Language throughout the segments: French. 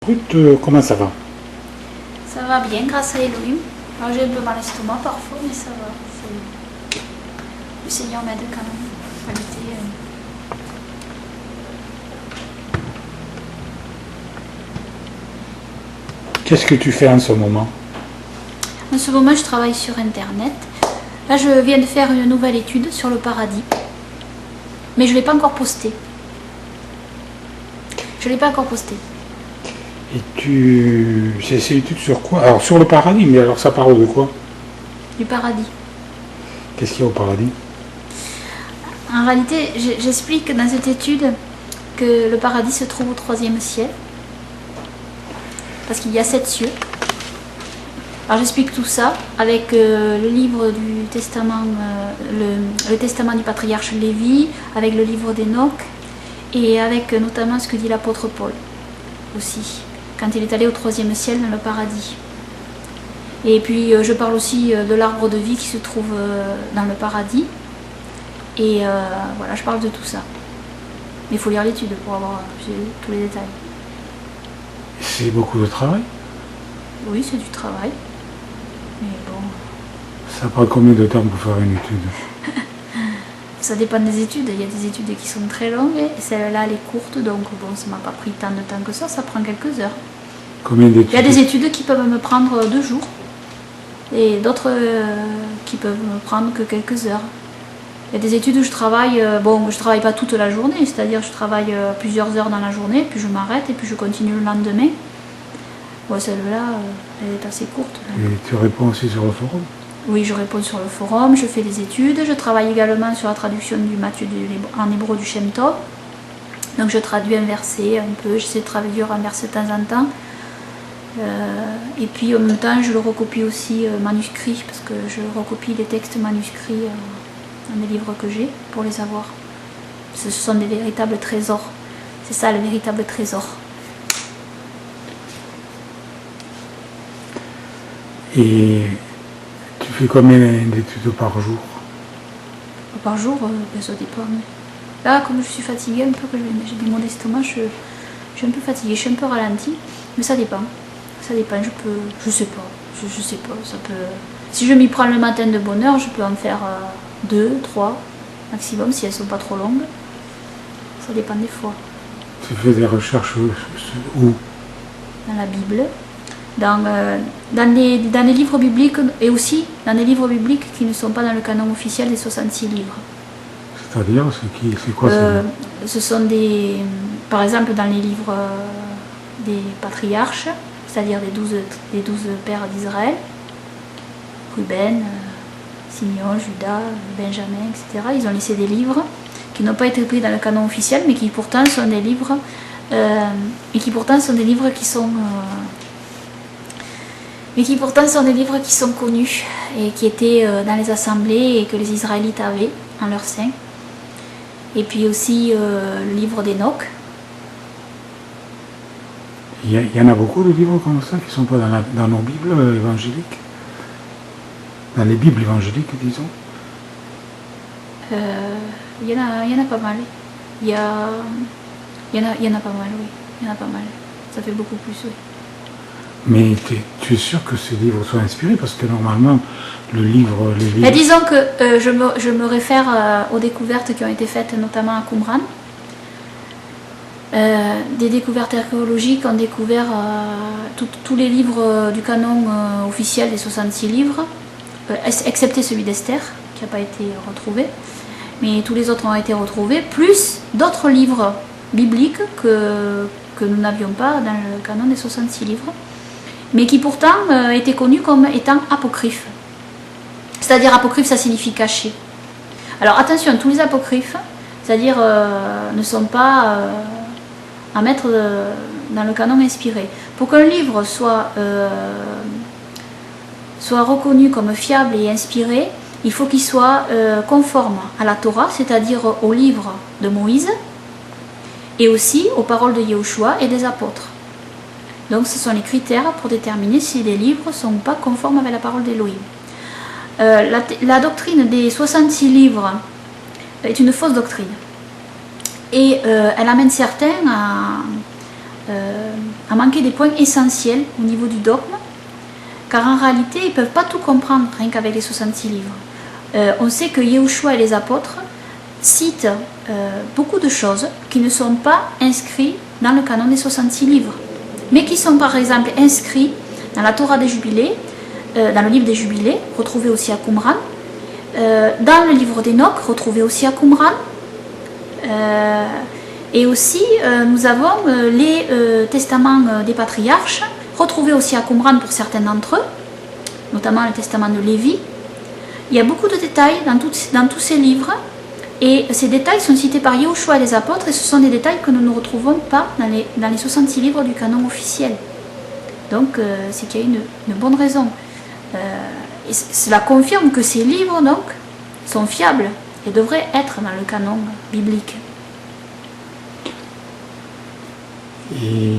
Ruth, comment ça va? Ça va bien grâce à Elohim. Alors j'ai un peu mal à l'estomac parfois, mais ça va. Le Seigneur m'aide quand même à lutter. Qu'est-ce que tu fais en ce moment? En ce moment, je travaille sur Internet. Là, je viens de faire une nouvelle étude sur le paradis. Mais je ne l'ai pas encore postée. Je ne l'ai pas encore postée. Et c'est étude sur quoi? Alors sur le paradis, mais alors ça parle de quoi? Du paradis. Qu'est-ce qu'il y a au paradis? En réalité, j'explique dans cette étude que le paradis se trouve au 3e ciel. Parce qu'il y a 7 cieux. Alors j'explique tout ça avec le livre du testament, le testament du patriarche Lévi, avec le livre d'Enoch et avec notamment ce que dit l'apôtre Paul aussi, quand il est allé au 3e ciel dans le paradis. Et puis je parle aussi de l'arbre de vie qui se trouve dans le paradis. Et voilà, je parle de tout ça. Mais il faut lire l'étude pour avoir tous les détails. C'est beaucoup de travail? Oui, c'est du travail. Mais bon. Ça prend combien de temps pour faire une étude? Ça dépend des études. Il y a des études qui sont très longues et celle-là, elle est courte. Donc bon, ça m'a pas pris tant de temps que ça prend quelques heures. Combien d'études? Il y a des études qui peuvent me prendre 2 jours. Et d'autres qui peuvent me prendre que quelques heures. Il y a des études où je travaille, je travaille pas toute la journée, c'est-à-dire je travaille plusieurs heures dans la journée, puis je m'arrête et puis je continue le lendemain. Bon, celle-là, elle est assez courte. Et tu réponds aussi sur le forum? Oui, je réponds sur le forum, je fais des études, je travaille également sur la traduction du Matthieu en hébreu du Shem Tov. Donc je traduis un verset un peu, j'essaie de traduire un verset de temps en temps. Et puis en même temps, je le recopie aussi manuscrit, parce que je recopie les textes manuscrits dans les livres que j'ai pour les avoir. Ce sont des véritables trésors. C'est ça le véritable trésor. Et tu fais combien d'études par jour? Par jour, ça dépend. Là, comme je suis fatiguée un peu, que j'ai des maux d'estomac, je suis un peu fatiguée, je suis un peu ralentie, mais ça dépend. Ça dépend, je sais pas, ça peut... Si je m'y prends le matin de bonne heure, je peux en faire 2, 3 maximum, si elles sont pas trop longues. Ça dépend des fois. Tu fais des recherches où? Dans la Bible, dans les livres bibliques et aussi dans les livres bibliques qui ne sont pas dans le canon officiel des 66 livres. C'est-à-dire, c'est quoi ce sont des... Par exemple, dans les livres des patriarches, c'est-à-dire des 12 pères d'Israël, Ruben, Simeon, Judas, Benjamin, etc. Ils ont laissé des livres qui n'ont pas été pris dans le canon officiel, mais qui pourtant sont des livres qui sont connus et qui étaient dans les assemblées et que les Israélites avaient en leur sein. Et puis aussi le livre d'Enoch. Il y en a beaucoup de livres comme ça qui ne sont pas dans nos Bibles évangéliques? Dans les Bibles évangéliques, disons? Il y en a pas mal. Il y en a pas mal, oui. Il y en a pas mal. Ça fait beaucoup plus, oui. Mais tu es sûr que ces livres soient inspirés? Parce que normalement, les livres... Mais disons que je me réfère aux découvertes qui ont été faites notamment à Qumran. Des découvertes archéologiques ont découvert tous les livres du canon officiel des 66 livres, excepté celui d'Esther, qui n'a pas été retrouvé. Mais tous les autres ont été retrouvés, plus d'autres livres bibliques que nous n'avions pas dans le canon des 66 livres, mais qui pourtant étaient connus comme étant apocryphes. C'est-à-dire apocryphe, ça signifie caché. Alors attention, tous les apocryphes, c'est-à-dire ne sont pas à mettre dans le canon inspiré. Pour qu'un livre soit reconnu comme fiable et inspiré, il faut qu'il soit conforme à la Torah, c'est-à-dire au livre de Moïse, et aussi aux paroles de Yahushua et des apôtres. Donc ce sont les critères pour déterminer si les livres sont ou pas conformes avec la parole d'Élohim. La doctrine des 66 livres est une fausse doctrine. Et elle amène certains à manquer des points essentiels au niveau du dogme, car en réalité, ils ne peuvent pas tout comprendre rien qu'avec les 66 livres. On sait que Yahushua et les apôtres citent beaucoup de choses qui ne sont pas inscrites dans le canon des 66 livres, mais qui sont par exemple inscrits dans la Torah des Jubilés, dans le livre des Jubilés, retrouvé aussi à Qumran, dans le livre d'Enoch, retrouvé aussi à Qumran, et aussi nous avons les testaments des patriarches, retrouvés aussi à Qumran pour certains d'entre eux, notamment le testament de Lévi. Il y a beaucoup de détails dans tous ces livres, et ces détails sont cités par Yahushua et les apôtres, et ce sont des détails que nous ne retrouvons pas dans les 66 livres du canon officiel. Donc c'est qu'il y a une bonne raison. Et cela confirme que ces livres donc sont fiables et devraient être dans le canon biblique. Et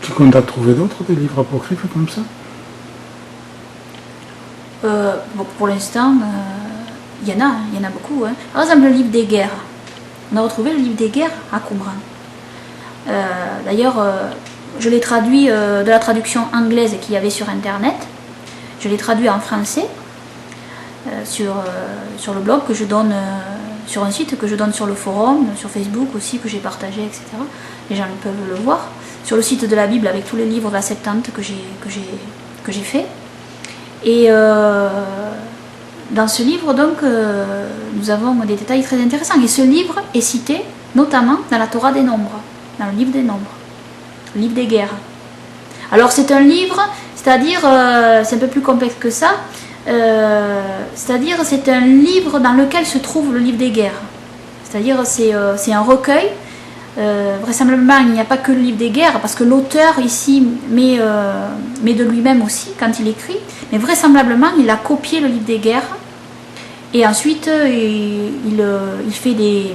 tu comptes à trouver d'autres des livres apocryphes comme ça? Bon, pour l'instant, il y en a beaucoup. Hein. Par exemple, le livre des guerres. On a retrouvé le livre des guerres à Qumran. D'ailleurs, je l'ai traduit de la traduction anglaise qu'il y avait sur Internet. Je l'ai traduit en français sur le blog que je donne, sur un site que je donne sur le forum, sur Facebook aussi, que j'ai partagé, etc. Les gens peuvent le voir. Sur le site de la Bible avec tous les livres de la Septante que j'ai fait. Et dans ce livre, donc, nous avons des détails très intéressants. Et ce livre est cité notamment dans la Torah des Nombres, dans le livre des Nombres, le livre des guerres. Alors c'est un livre, c'est-à-dire, c'est un peu plus complexe que ça, c'est-à-dire c'est un livre dans lequel se trouve le livre des guerres. C'est-à-dire c'est un recueil. Vraisemblablement il n'y a pas que le livre des guerres, parce que l'auteur ici met de lui-même aussi quand il écrit, mais vraisemblablement il a copié le livre des guerres, et ensuite il fait des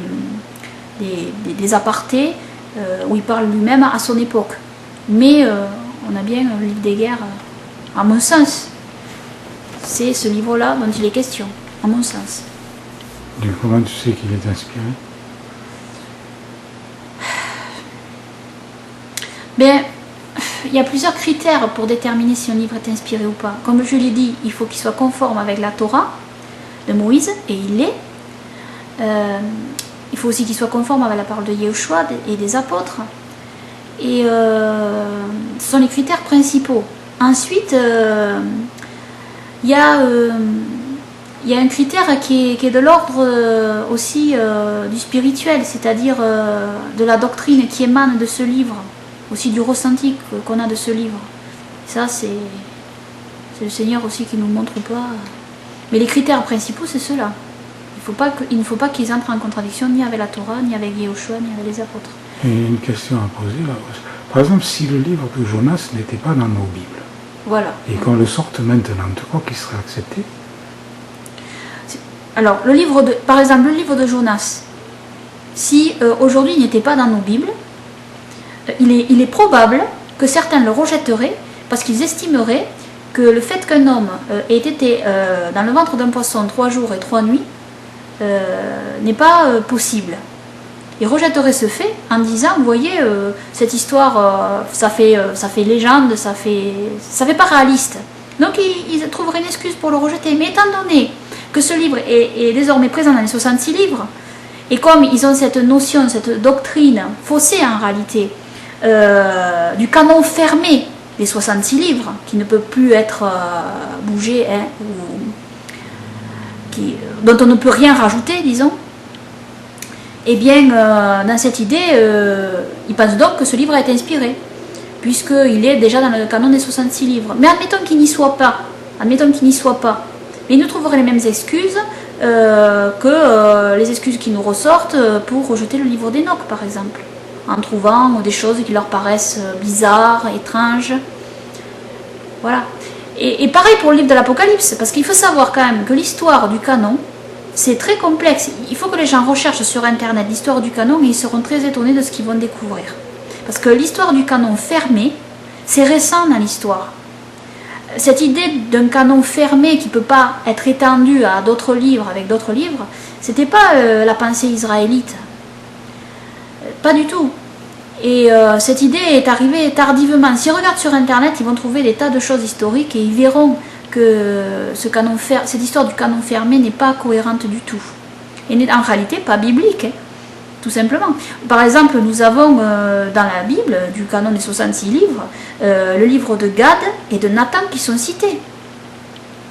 apartés où il parle lui-même à son époque. Mais on a bien le livre des guerres, à mon sens. C'est ce livre-là dont il est question, à mon sens. Et comment tu sais qu'il est inspiré? Bien, il y a plusieurs critères pour déterminer si un livre est inspiré ou pas. Comme je l'ai dit, il faut qu'il soit conforme avec la Torah de Moïse, et il l'est. Il faut aussi qu'il soit conforme avec la parole de Yahushua et des apôtres. Et ce sont les critères principaux. Ensuite, il y a un critère qui est de l'ordre aussi du spirituel, c'est-à-dire de la doctrine qui émane de ce livre, aussi du ressenti qu'on a de ce livre. Ça, c'est le Seigneur aussi qui nous montre pas. Mais les critères principaux, c'est ceux-là. Il ne faut pas qu'ils entrent en contradiction ni avec la Torah, ni avec Yahushua, ni avec les apôtres. Et une question à poser là. Par exemple, si le livre de Jonas n'était pas dans nos Bibles, voilà, et qu'on le sorte maintenant, tu crois qu'il serait accepté? Alors, par exemple, le livre de Jonas, si aujourd'hui il n'était pas dans nos Bibles, il est probable que certains le rejetteraient parce qu'ils estimeraient que le fait qu'un homme ait été dans le ventre d'un poisson 3 jours et 3 nuits n'est pas possible. Ils rejetteraient ce fait en disant, vous voyez, cette histoire, ça fait légende, ça fait pas réaliste. Donc ils trouveraient une excuse pour le rejeter. Mais étant donné que ce livre est désormais présent dans les 66 livres, et comme ils ont cette notion, cette doctrine faussée en réalité, du canon fermé des 66 livres, qui ne peut plus être bougé, hein, dont on ne peut rien rajouter, disons, eh bien, dans cette idée, ils pensent donc que ce livre a été inspiré, puisqu'il est déjà dans le canon des 66 livres. Mais admettons qu'il n'y soit pas, mais ils nous trouveraient les mêmes excuses que les excuses qui nous ressortent pour rejeter le livre d'Enoch, par exemple, en trouvant des choses qui leur paraissent bizarres, étranges. Voilà. Et pareil pour le livre de l'Apocalypse, parce qu'il faut savoir quand même que l'histoire du canon, c'est très complexe. Il faut que les gens recherchent sur Internet l'histoire du canon et ils seront très étonnés de ce qu'ils vont découvrir. Parce que l'histoire du canon fermé, c'est récent dans l'histoire. Cette idée d'un canon fermé qui ne peut pas être étendu à d'autres livres, avec d'autres livres, c'était pas la pensée israélite. Pas du tout. Et cette idée est arrivée tardivement. S'ils regardent sur Internet, ils vont trouver des tas de choses historiques et ils verront que cette histoire du canon fermé n'est pas cohérente du tout. Et n'est en réalité pas biblique, hein, tout simplement. Par exemple, nous avons dans la Bible, du canon des 66 livres, le livre de Gad et de Nathan qui sont cités.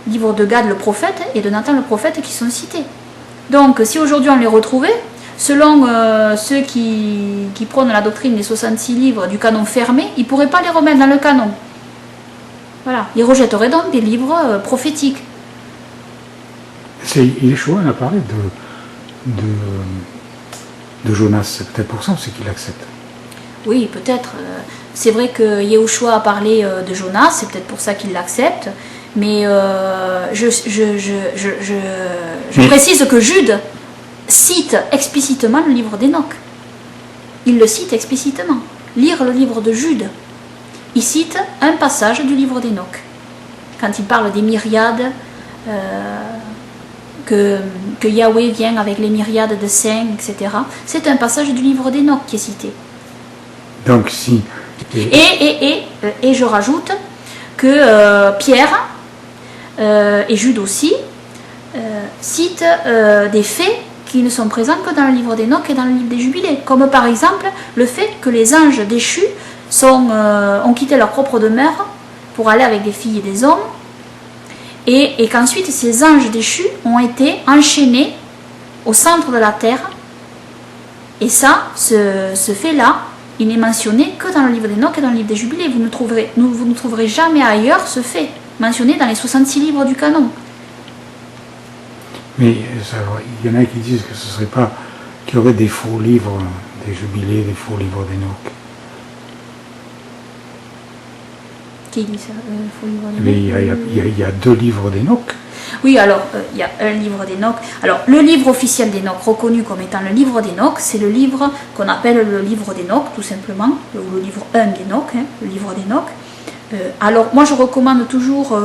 Le livre de Gad le prophète et de Nathan le prophète qui sont cités. Donc si aujourd'hui on les retrouvait, selon ceux qui prônent la doctrine des 66 livres du canon fermé, ils ne pourraient pas les remettre dans le canon. Voilà, ils rejetteraient donc des livres prophétiques. Yeshua a parlé de Jonas, c'est peut-être pour ça aussi qu'il accepte. Oui, peut-être. C'est vrai que Yeshua a parlé de Jonas, c'est peut-être pour ça qu'il l'accepte. Mais je précise que Jude cite explicitement le livre d'Enoch. Il le cite explicitement. Lire le livre de Jude. Il cite un passage du livre d'Enoch. Quand il parle des myriades, que Yahweh vient avec les myriades de saints, etc. C'est un passage du livre d'Enoch qui est cité. Donc si... Et je rajoute que Pierre et Jude aussi citent des faits qui ne sont présents que dans le livre d'Enoch et dans le livre des Jubilés. Comme par exemple le fait que les anges déchus ont quitté leur propre demeure pour aller avec des filles et des hommes, et qu'ensuite ces anges déchus ont été enchaînés au centre de la terre. Et ça, ce fait-là, il n'est mentionné que dans le livre d'Enoch et dans le livre des Jubilés. Vous ne trouverez jamais ailleurs ce fait mentionné dans les 66 livres du canon. Mais il y en a qui disent que ce serait pas qu'il y aurait des faux livres des Jubilés, des faux livres d'Enoch. Qui dit ça, faux livre d'Enoch? Mais il y a deux livres d'Enoch. Oui, alors il y a un livre d'Enoch. Alors le livre officiel d'Enoch, reconnu comme étant le livre d'Enoch, c'est le livre qu'on appelle le livre d'Enoch, tout simplement, ou le livre 1 d'Enoch, hein, le livre d'Enoch. Alors moi je recommande toujours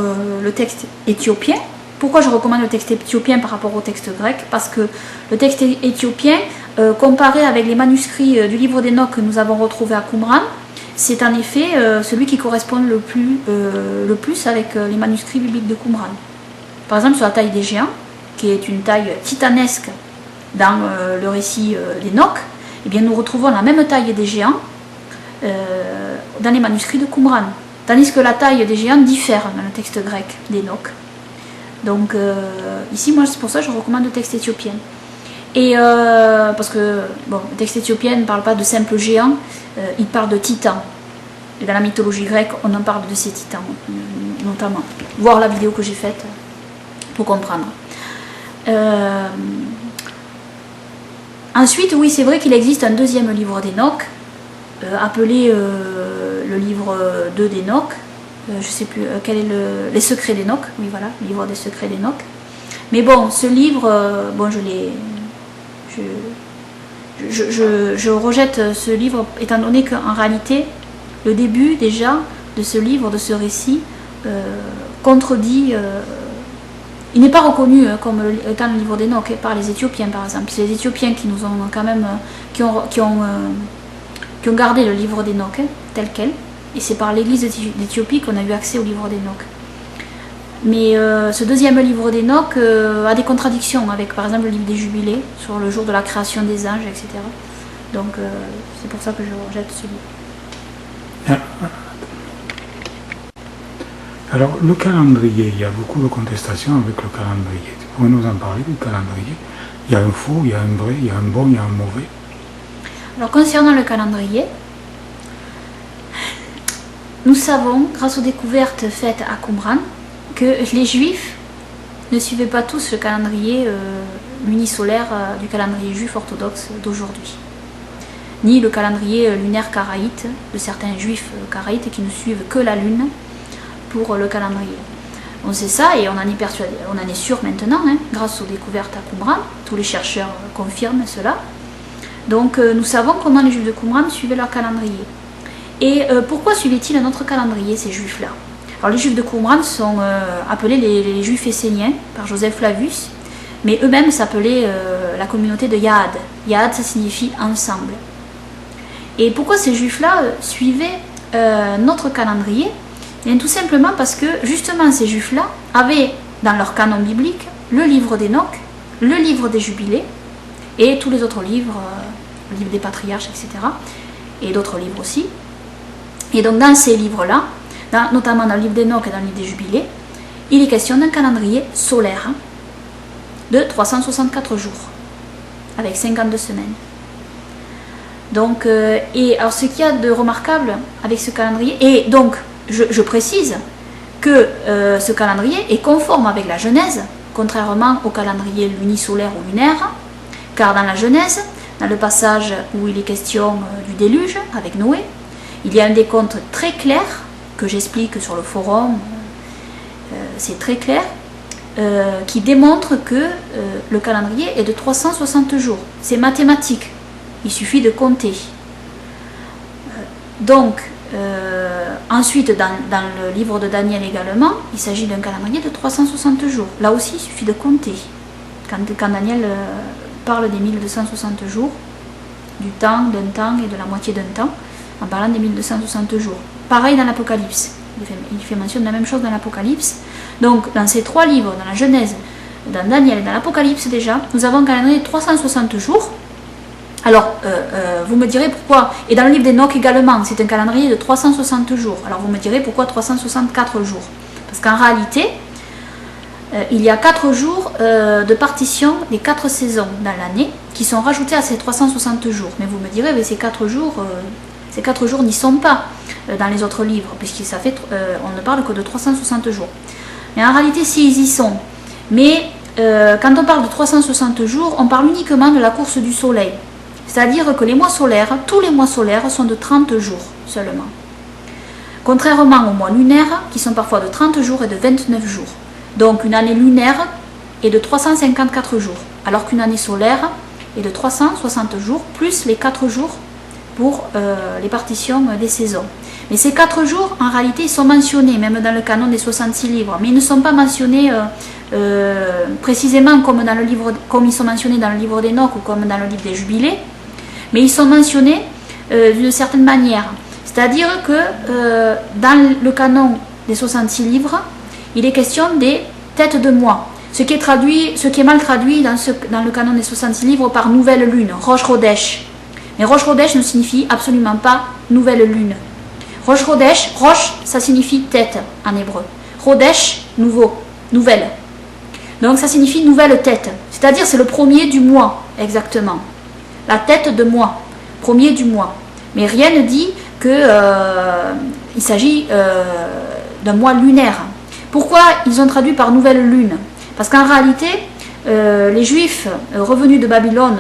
le texte éthiopien. Pourquoi je recommande le texte éthiopien par rapport au texte grec? Parce que le texte éthiopien, comparé avec les manuscrits du livre d'Enoch que nous avons retrouvés à Qumran, c'est en effet celui qui correspond le plus avec les manuscrits bibliques de Qumran. Par exemple, sur la taille des géants, qui est une taille titanesque dans le récit d'Enoch, eh bien, nous retrouvons la même taille des géants dans les manuscrits de Qumran. Tandis que la taille des géants diffère dans le texte grec d'Enoch. Donc ici, moi, c'est pour ça que je recommande le texte éthiopien. Et parce que bon, le texte éthiopien ne parle pas de simples géants, il parle de titans. Et dans la mythologie grecque, on en parle de ces titans, notamment. Voir la vidéo que j'ai faite pour comprendre. Ensuite, oui, c'est vrai qu'il existe un deuxième livre d'Enoch, appelé le livre 2 d'Enoch. Je ne sais plus quel est les secrets d'Enoch. Oui, voilà, le livre des secrets d'Enoch. Mais bon, ce livre, bon, je rejette ce livre, étant donné qu'en réalité, le début déjà de ce livre, de ce récit, contredit. Il n'est pas reconnu comme étant le livre d'Enoch par les Éthiopiens, par exemple. C'est les Éthiopiens qui nous ont quand même, qui ont gardé le livre d'Enoch tel quel. Et c'est par l'Église d'Éthiopie qu'on a eu accès au livre d'Enoch. Mais ce deuxième livre d'Enoch a des contradictions avec, par exemple, le livre des Jubilés sur le jour de la création des anges, etc. Donc c'est pour ça que je rejette ce livre. Alors, le calendrier, il y a beaucoup de contestations avec le calendrier. Tu pourrais nous en parler du calendrier? Il y a un faux, il y a un vrai, il y a un bon, il y a un mauvais. Alors, concernant le calendrier, nous savons, grâce aux découvertes faites à Qumran, que les Juifs ne suivaient pas tous le calendrier lunisolaire du calendrier juif orthodoxe d'aujourd'hui, ni le calendrier lunaire karaïte de certains Juifs karaïtes qui ne suivent que la lune pour le calendrier. On sait ça et on en est persuadé, on en est sûr maintenant, hein, grâce aux découvertes à Qumran. Tous les chercheurs confirment cela. Donc nous savons comment les Juifs de Qumran suivaient leur calendrier. Et pourquoi suivaient-ils un autre calendrier, ces Juifs-là? Alors les Juifs de Qumran sont appelés les Juifs esséniens par Joseph Flavius, mais eux-mêmes s'appelaient la communauté de Yahad. Yahad, ça signifie ensemble. Et pourquoi ces juifs-là suivaient notre calendrier? Et tout simplement parce que justement ces juifs-là avaient dans leur canon biblique le livre d'Enoch, le livre des jubilés et tous les autres livres, le livre des patriarches, etc. Et d'autres livres aussi. Et donc dans ces livres-là, notamment dans le livre d'Enoch et dans le livre des jubilés, il est question d'un calendrier solaire de 364 jours, avec 52 semaines. Donc, et alors ce qu'il y a de remarquable avec ce calendrier, et donc je précise que ce calendrier est conforme avec la Genèse, contrairement au calendrier lunisolaire ou lunaire, car dans la Genèse, dans le passage où il est question du déluge avec Noé, il y a un décompte très clair, que j'explique sur le forum, c'est très clair, qui démontre que le calendrier est de 360 jours. C'est mathématique, il suffit de compter. Donc, ensuite, dans le livre de Daniel également, il s'agit d'un calendrier de 360 jours. Là aussi, il suffit de compter. Quand Daniel parle des 1260 jours, du temps, d'un temps et de la moitié d'un temps, en parlant des 1260 jours. Pareil dans l'Apocalypse. Il fait mention de la même chose dans l'Apocalypse. Donc, dans ces trois livres, dans la Genèse, dans Daniel et dans l'Apocalypse déjà, nous avons un calendrier de 360 jours. Alors, vous me direz pourquoi, et dans le livre d'Enoch également, c'est un calendrier de 360 jours. Alors, vous me direz pourquoi 364 jours? Parce qu'en réalité, il y a 4 jours de partition des 4 saisons dans l'année qui sont rajoutés à ces 360 jours. Mais vous me direz, mais ces 4 jours n'y sont pas dans les autres livres, puisqu'on ne parle que de 360 jours. Mais en réalité, si, ils y sont. Mais quand on parle de 360 jours, on parle uniquement de la course du soleil. C'est-à-dire que les mois solaires, tous les mois solaires sont de 30 jours seulement. Contrairement aux mois lunaires, qui sont parfois de 30 jours et de 29 jours. Donc une année lunaire est de 354 jours, alors qu'une année solaire est de 360 jours, plus les 4 jours pour les partitions des saisons. Mais ces 4 jours, en réalité, ils sont mentionnés, même dans le canon des 66 livres, mais ils ne sont pas mentionnés précisément comme ils sont mentionnés dans le livre d'Enoch ou comme dans le livre des Jubilés, mais ils sont mentionnés d'une certaine manière. C'est-à-dire que dans le canon des 66 livres, il est question des têtes de mois, ce qui est mal traduit dans le canon des 66 livres par nouvelle lune, Rosh Chodesh. Mais Rosh Chodesh ne signifie absolument pas nouvelle lune. Rosh Chodesh, Rosh, ça signifie tête en hébreu. Chodesh, nouveau, nouvelle. Donc ça signifie nouvelle tête. C'est-à-dire c'est le premier du mois, exactement. La tête de mois, premier du mois. Mais rien ne dit qu'il s'agit d'un mois lunaire. Pourquoi ils ont traduit par nouvelle lune? Parce qu'en réalité, les Juifs revenus de Babylone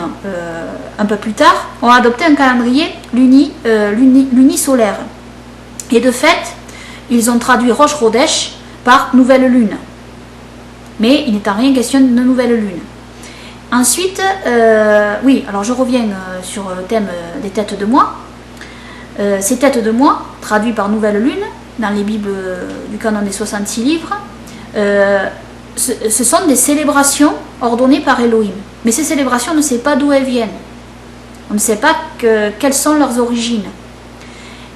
un peu plus tard ont adopté un calendrier lunisolaire. Et de fait, ils ont traduit Rosh Chodesh par nouvelle lune. Mais il n'est en rien question de nouvelle lune. Ensuite, oui, alors je reviens sur le thème des têtes de mois. Ces têtes de mois, traduites par nouvelle lune, dans les Bibles du canon des 66 livres, ce sont des célébrations ordonnées par Elohim. Mais ces célébrations, on ne sait pas d'où elles viennent. On ne sait pas quelles sont leurs origines.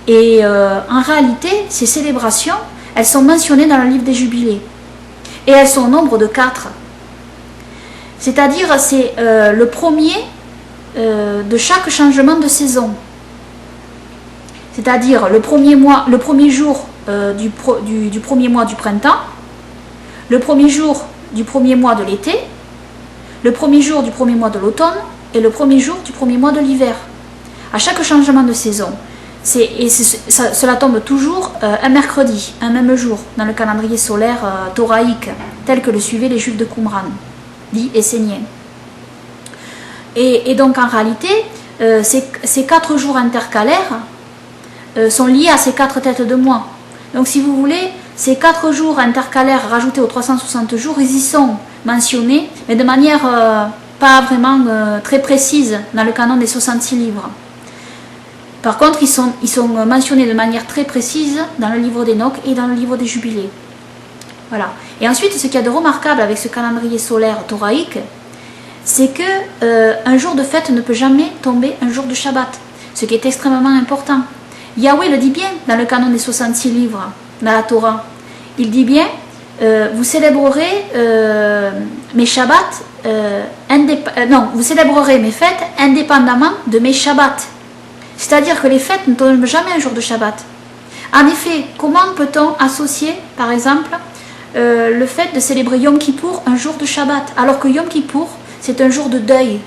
Et en réalité, ces célébrations, elles sont mentionnées dans le livre des Jubilés. Et elles sont au nombre de 4. C'est-à-dire, c'est le premier de chaque changement de saison. C'est-à-dire le premier jour du premier mois du printemps, le premier jour du premier mois de l'été, le premier jour du premier mois de l'automne et le premier jour du premier mois de l'hiver. À chaque changement de saison. Cela tombe toujours un mercredi, un même jour, dans le calendrier solaire thoraïque, tel que le suivaient les Juifs de Qumran, dit essénien. Et donc en réalité, ces 4 jours intercalaires sont liés à ces 4 têtes de mois. Donc si vous voulez, ces 4 jours intercalaires rajoutés aux 360 jours, ils y sont mentionnés, mais de manière pas vraiment très précise dans le canon des 66 livres. Par contre, ils sont mentionnés de manière très précise dans le livre d'Enoch et dans le livre des Jubilés. Voilà. Et ensuite, ce qu'il y a de remarquable avec ce calendrier solaire thoraïque, c'est que un jour de fête ne peut jamais tomber un jour de Shabbat. ce qui est extrêmement important. Yahweh le dit bien dans le canon des 66 livres, dans la Torah. Il dit bien, vous célébrerez mes Shabbats, vous célébrerez mes fêtes indépendamment de mes Shabbats. C'est-à-dire que les fêtes ne tombent jamais un jour de Shabbat. En effet, comment peut-on associer, par exemple, le fait de célébrer Yom Kippour un jour de Shabbat, alors que Yom Kippour, c'est un jour de deuil,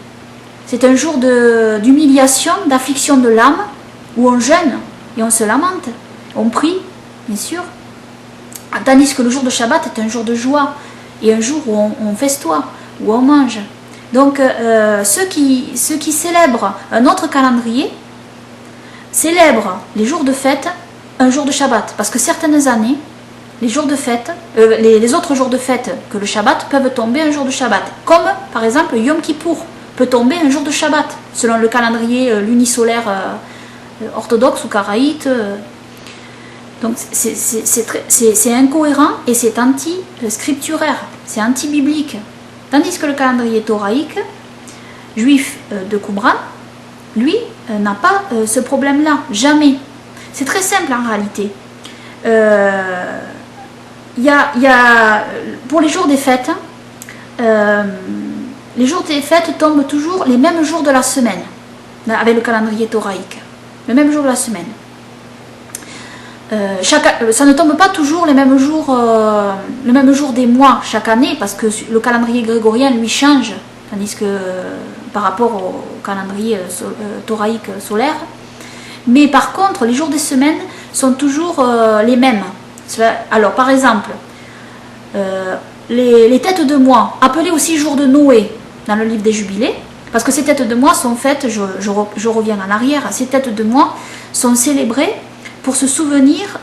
c'est un jour d'humiliation, d'affliction de l'âme, où on jeûne et on se lamente, on prie, bien sûr. Tandis que le jour de Shabbat est un jour de joie, et un jour où on festoie, où on mange. Donc ceux qui célèbrent un autre calendrier, célèbrent les jours de fête un jour de Shabbat, parce que certaines années, les jours de fête, les autres jours de fête que le Shabbat peuvent tomber un jour de Shabbat, comme par exemple Yom Kippour peut tomber un jour de Shabbat, selon le calendrier lunisolaire orthodoxe ou karaïte. Donc c'est incohérent et c'est anti-scripturaire, c'est anti-biblique. Tandis que le calendrier thoraïque, juif de Qumran, lui, n'a pas ce problème-là, jamais. C'est très simple en réalité. Pour les jours des fêtes, tombent toujours les mêmes jours de la semaine, avec le calendrier thoraïque, le même jour de la semaine. Ça ne tombe pas toujours le même jour des mois chaque année, parce que le calendrier grégorien lui change, tandis que par rapport au calendrier thoraïque solaire. Mais par contre, les jours des semaines sont toujours les mêmes. Alors par exemple, les têtes de mois, appelées aussi jours de Noé dans le livre des Jubilés, parce que ces têtes de mois sont faites, je reviens en arrière, ces têtes de mois sont célébrées pour se souvenir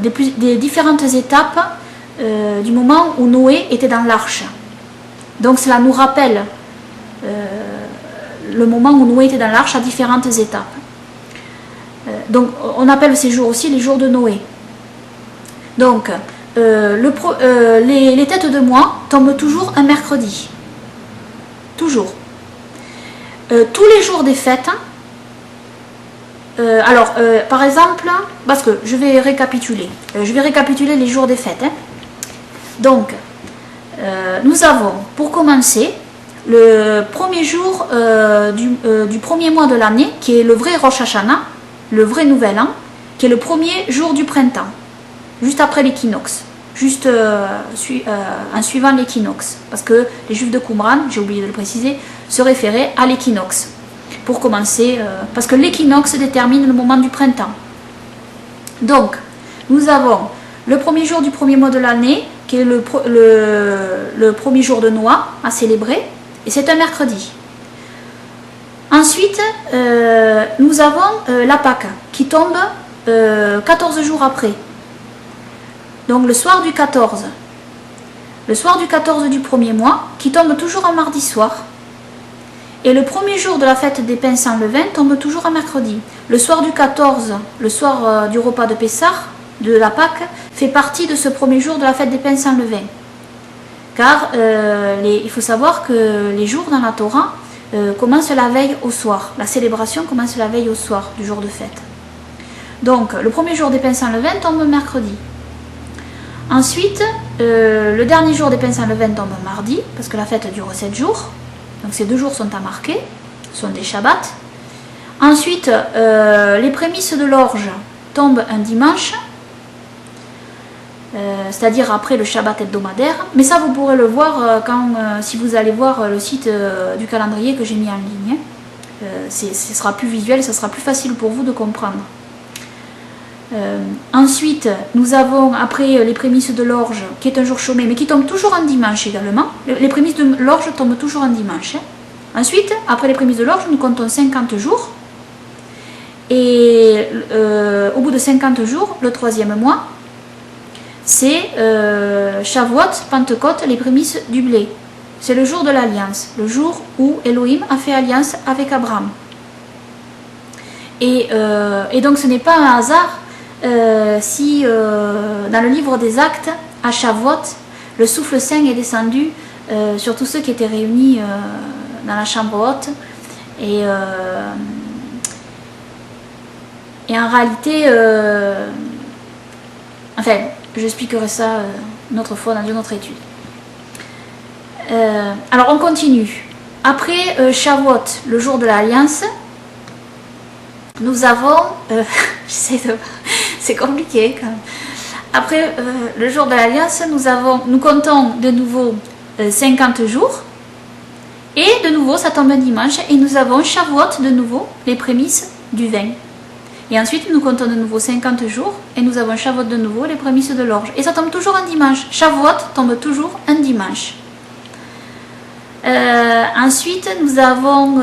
des différentes étapes du moment où Noé était dans l'arche. Donc cela nous rappelle le moment où Noé était dans l'arche à différentes étapes. Donc on appelle ces jours aussi les jours de Noé. Donc les têtes de mois tombent toujours un mercredi. Toujours. Tous les jours des fêtes. Par exemple, parce que je vais récapituler les jours des fêtes. Donc, nous avons, pour commencer, le premier jour du premier mois de l'année, qui est le vrai Rosh Hashanah, le vrai Nouvel An, qui est le premier jour du printemps, juste après l'équinoxe, en suivant l'équinoxe, parce que les Juifs de Qumran, j'ai oublié de le préciser, se référaient à l'équinoxe. Pour commencer, parce que l'équinoxe détermine le moment du printemps. Donc, nous avons le premier jour du premier mois de l'année, qui est le premier jour de Noah à célébrer, et c'est un mercredi. Ensuite, nous avons la Pâque, qui tombe 14 jours après. Donc le soir du 14. Le soir du 14 du premier mois, qui tombe toujours un mardi soir. Et le premier jour de la fête des pains sans levain tombe toujours un mercredi. Le soir du 14, le soir du repas de Pessah, de la Pâque, fait partie de ce premier jour de la fête des pains sans levain. Car il faut savoir que les jours dans la Torah commencent la veille au soir. La célébration commence la veille au soir du jour de fête. Donc le premier jour des pains sans levain tombe mercredi. Ensuite, le dernier jour des pains sans levain tombe mardi, parce que la fête dure 7 jours. Donc ces 2 jours sont à marquer, sont des Shabbats. Ensuite, les prémices de l'orge tombent un dimanche, c'est-à-dire après le Shabbat hebdomadaire. Mais ça, vous pourrez le voir si vous allez voir le site du calendrier que j'ai mis en ligne. Ce sera plus visuel, ça sera plus facile pour vous de comprendre. Ensuite, nous avons après les prémices de l'orge, qui est un jour chômé, mais qui tombe toujours un dimanche également. Les prémices de l'orge tombent toujours un dimanche. Ensuite, après les prémices de l'orge, nous comptons 50 jours. Et au bout de 50 jours, le 3e mois, c'est Shavuot, Pentecôte, les prémices du blé. C'est le jour de l'alliance, le jour où Elohim a fait alliance avec Abraham. Et donc ce n'est pas un hasard si dans le livre des Actes, à Shavuot, le souffle saint est descendu sur tous ceux qui étaient réunis dans la chambre haute, et Et en réalité, enfin, j'expliquerai ça une autre fois dans une autre étude. Alors on continue. Après Shavuot, le jour de l'Alliance, nous avons... c'est compliqué quand même. Après le jour de l'Alliance, nous comptons de nouveau 50 jours. Et de nouveau, ça tombe un dimanche. Et nous avons Shavuot de nouveau, les prémices du vin. Et ensuite, nous comptons de nouveau 50 jours. Et nous avons Shavuot de nouveau, les prémices de l'orge. Et ça tombe toujours un dimanche. Shavuot tombe toujours un dimanche. Ensuite, nous avons...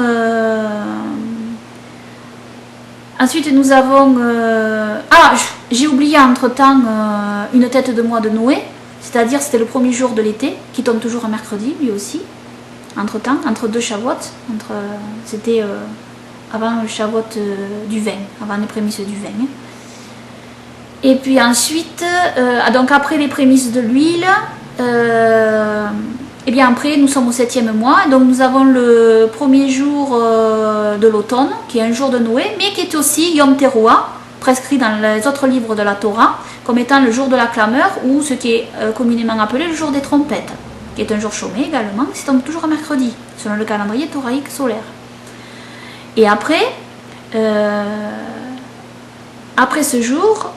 j'ai oublié entre-temps une tête de mois de Noé, c'est-à-dire c'était le premier jour de l'été, qui tombe toujours un mercredi, lui aussi, entre-temps, entre deux Shavuot, c'était avant le Shavuot du vin, avant les prémices du vin. Et puis ensuite, donc après les prémices de l'huile, et bien après nous sommes au 7e mois, donc nous avons le premier jour de l'automne, qui est un jour de Noé, mais qui est aussi Yom Teruah, prescrit dans les autres livres de la Torah, comme étant le jour de la clameur, ou ce qui est communément appelé le jour des trompettes, qui est un jour chômé également, qui tombe toujours un mercredi, selon le calendrier thoraïque solaire. Et après ce jour,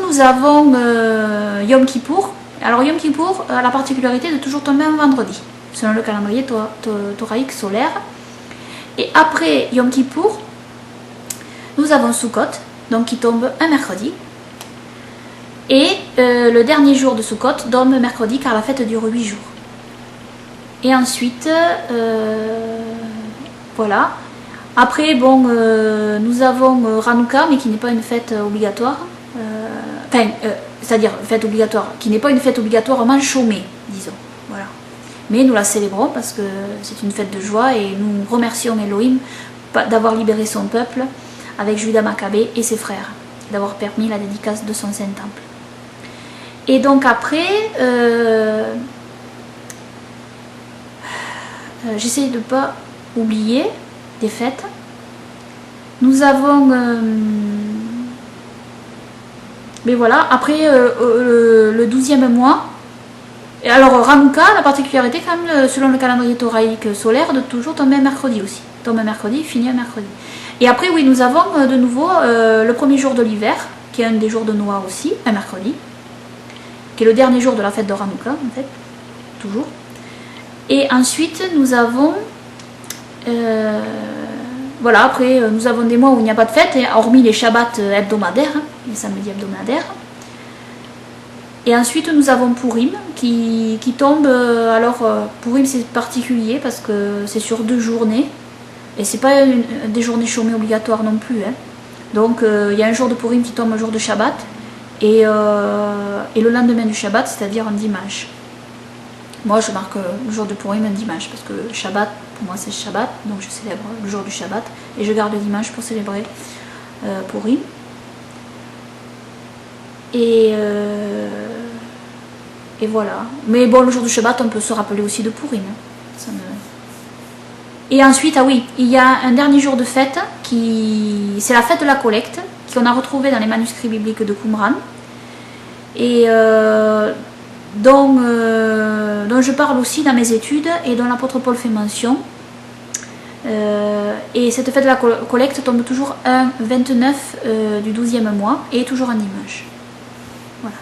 nous avons Yom Kippour. Alors Yom Kippour a la particularité de toujours tomber un vendredi, selon le calendrier thoraïque solaire. Et après Yom Kippour, nous avons Sukkot, donc qui tombe un mercredi. Et le dernier jour de Sukkot tombe mercredi, car la fête dure 8 jours. Et ensuite, voilà. Après, bon, nous avons Hanouka, mais qui n'est pas une fête obligatoire. C'est-à-dire fête obligatoire, qui n'est pas une fête obligatoirement chômée, disons. Voilà. Mais nous la célébrons parce que c'est une fête de joie et nous remercions Elohim d'avoir libéré son peuple avec Judas Maccabée et ses frères, d'avoir permis la dédicace de son Saint-Temple. Et donc après, j'essaie de ne pas oublier des fêtes. Nous avons... mais voilà, après le 12e mois, et alors Hanouka, la particularité quand même, selon le calendrier thoraïque solaire, de toujours tomber un mercredi aussi. Tombe un mercredi, finit un mercredi. Et après, oui, nous avons de nouveau le premier jour de l'hiver, qui est un des jours de Noah aussi, un mercredi, qui est le dernier jour de la fête de Hanouka, en fait, toujours. Et ensuite, nous avons... voilà, après, nous avons des mois où il n'y a pas de fête, hormis les Shabbats hebdomadaires, les samedis hebdomadaires. Et ensuite, nous avons Purim, qui tombe... Purim, c'est particulier, parce que c'est sur 2 journées. Et c'est pas des journées chômées obligatoires non plus. Hein. Donc, il y a un jour de Purim qui tombe un jour de Shabbat. Et le lendemain du Shabbat, c'est-à-dire un dimanche. Moi, je marque le jour de Purim un dimanche, parce que Shabbat, pour moi, c'est Shabbat, donc je célèbre le jour du Shabbat, et je garde le dimanche pour célébrer Purim. Et voilà. Mais bon, le jour du Shabbat, on peut se rappeler aussi de Purim. Hein. Et ensuite, ah oui, il y a un dernier jour de fête, c'est la fête de la collecte, qu'on a retrouvé dans les manuscrits bibliques de Qumran. Et... dont je parle aussi dans mes études et dont l'apôtre Paul fait mention. Et cette fête de la collecte tombe toujours un 29 du 12e mois et toujours un dimanche. Voilà.